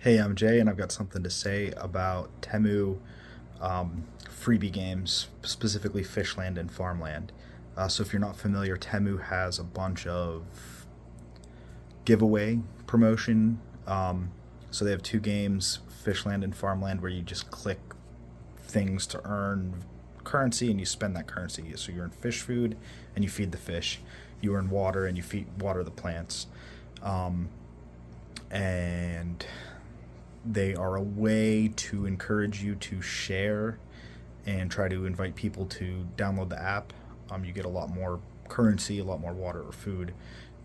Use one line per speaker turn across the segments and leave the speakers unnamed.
Hey, I'm Jay, and I've got something to say about Temu freebie games, specifically Fishland and Farmland. So, if you're not familiar, Temu has a bunch of giveaway promotion. So, they have two games, Fishland and Farmland, where you just click things to earn currency and you spend that currency. So, you earn fish food and you feed the fish, you earn water and you water the plants. Um, and they are a way to encourage you to share and try to invite people to download the app. You get a lot more currency, a lot more water or food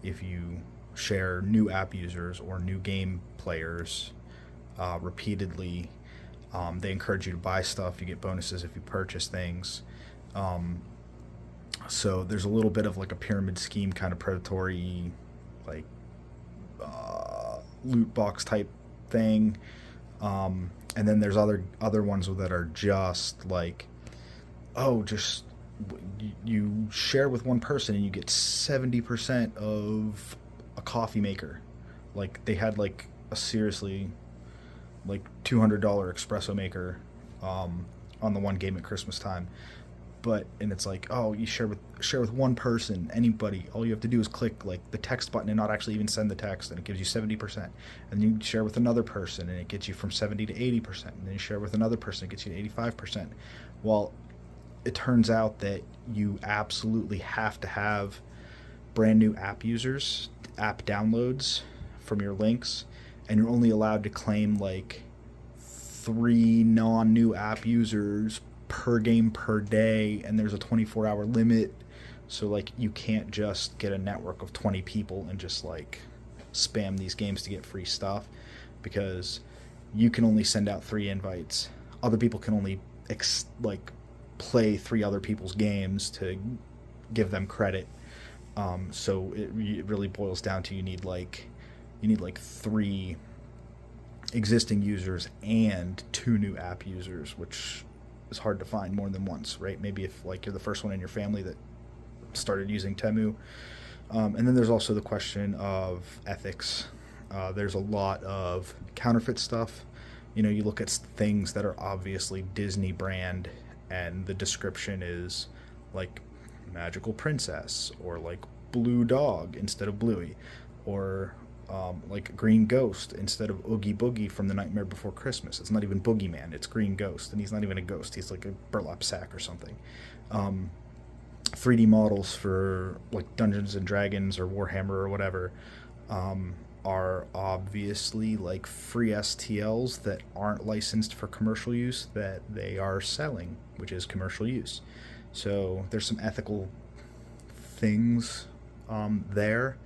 if you share new app users or new game players repeatedly. They encourage you to buy stuff. You get bonuses if you purchase things. Um, so there's a little bit of like a pyramid scheme kind of predatory, like loot box type thing. And then there's other ones that are just like, oh, just you share with one person and you get 70% of a coffee maker. Like they had like a seriously like $200 espresso maker on the one game at Christmas time, and it's like, oh, you share with one person, anybody, all you have to do is click like the text button and not actually even send the text, and it gives you 70%. And you share with another person and it gets you from 70 to 80%, and then you share with another person, it gets you to 85%. Well, it turns out that you absolutely have to have brand new app users, app downloads from your links, and you're only allowed to claim like three non-new app users per game per day, and there's a 24-hour limit. So like you can't just get a network of 20 people and just like spam these games to get free stuff, because you can only send out 3 invites. Other people can only like play 3 other people's games to give them credit. So it really boils down to you need like 3 existing users and 2 new app users, which is hard to find more than once, right? Maybe if like you're the first one in your family that started using Temu. And then there's also the question of ethics. There's a lot of counterfeit stuff. You look at things that are obviously Disney brand, and the description is like magical princess, or like blue dog instead of bluey, or like Green Ghost instead of Oogie Boogie from The Nightmare Before Christmas. It's not even Boogeyman, it's Green Ghost, and he's not even a ghost, he's like a burlap sack or something. 3D models for like Dungeons and Dragons or Warhammer or whatever are obviously like free STLs that aren't licensed for commercial use, that they are selling, which is commercial use. So there's some ethical things there,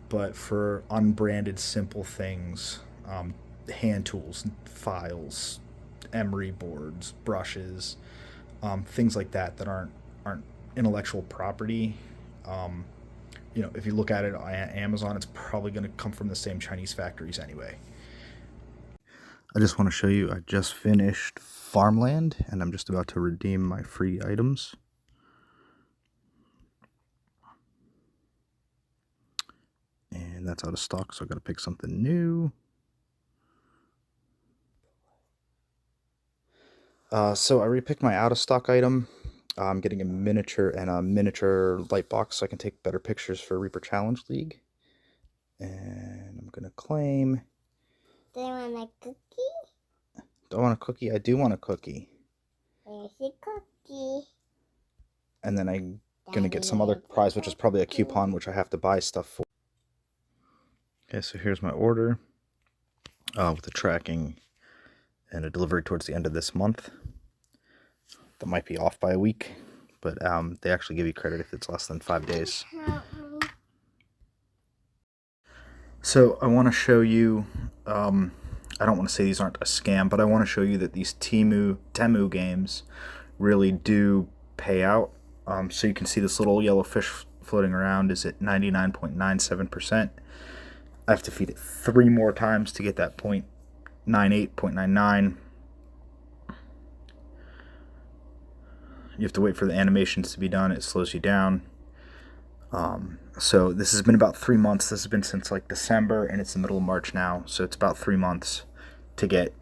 but for unbranded simple things, hand tools, files, emery boards, brushes, things like that aren't intellectual property. If you look at it on Amazon, it's probably going to come from the same Chinese factories anyway. I just want to show you, I just finished Farmland, and I'm just about to redeem my free items. And that's out of stock, so I got to pick something new. So I repicked my out of stock item. I'm getting a miniature and a miniature light box so I can take better pictures for Reaper Challenge League. And I'm gonna claim.
Do you want a cookie?
Do I want a cookie? I do want a cookie.
There's a cookie.
And then I'm gonna get some other prize, which is probably a coupon, which I have to buy stuff for. Okay, so here's my order with the tracking and a delivery towards the end of this month. That might be off by a week, but they actually give you credit if it's less than 5 days. So I want to show you, I don't want to say these aren't a scam, but I want to show you that these Temu games really do pay out. So you can see this little yellow fish floating around is at 99.97%. I have to feed it 3 more times to get that 0.98, 0.99. You have to wait for the animations to be done. It slows you down. So this has been about 3 months. This has been since like December, and it's the middle of March now. So it's about 3 months. to get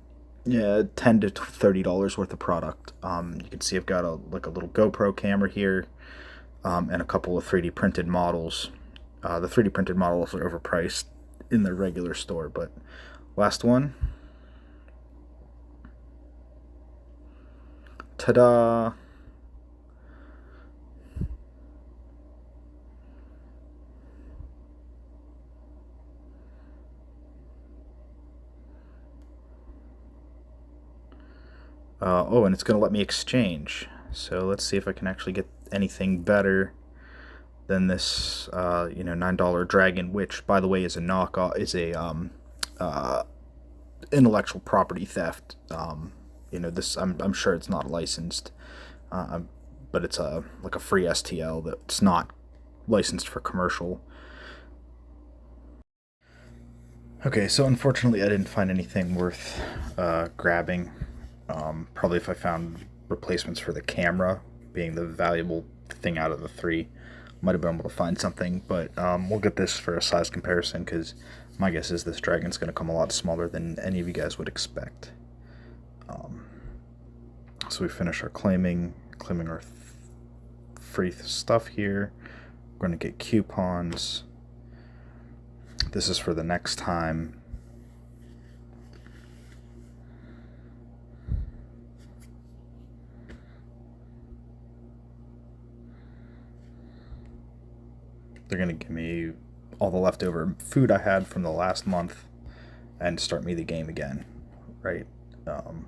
$10 to $30 worth of product. You can see I've got a little GoPro camera here, and a couple of 3D printed models. The 3D printed models are overpriced in the regular store, but last one. Ta-da! Oh, and it's going to let me exchange. So let's see if I can actually get anything better than this, $9 dragon, which, by the way, is a knockoff, is a intellectual property theft. This I'm sure it's not licensed, but it's like a free STL that's not licensed for commercial. Okay, so unfortunately, I didn't find anything worth grabbing. Probably if I found replacements for the camera, being the valuable thing out of the three, might have been able to find something. But we'll get this for a size comparison, because my guess is this dragon's going to come a lot smaller than any of you guys would expect. So we finish our claiming our free stuff here. We're going to get coupons. This is for the next time. They're going to give me all the leftover food I had from the last month and start me the game again, right? And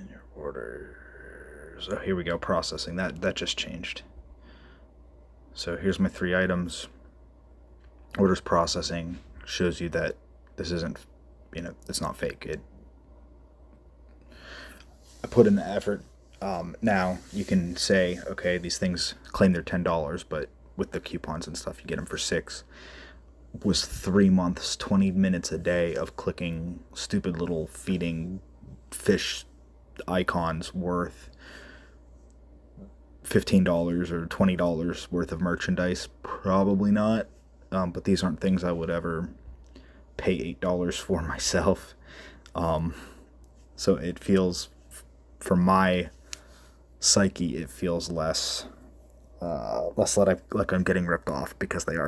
your orders. Oh, here we go, processing. That just changed. So here's my 3 items. Orders processing shows you that this isn't, it's not fake. I put in the effort. Now you can say, okay, these things claim they're $10, but with the coupons and stuff, you get them for $6. Was 3 months, 20 minutes a day of clicking stupid little feeding fish icons worth $15 or $20 worth of merchandise? Probably not. But these aren't things I would ever pay $8 for myself. So it feels, for my psyche, it feels less like I'm getting ripped off, because they are.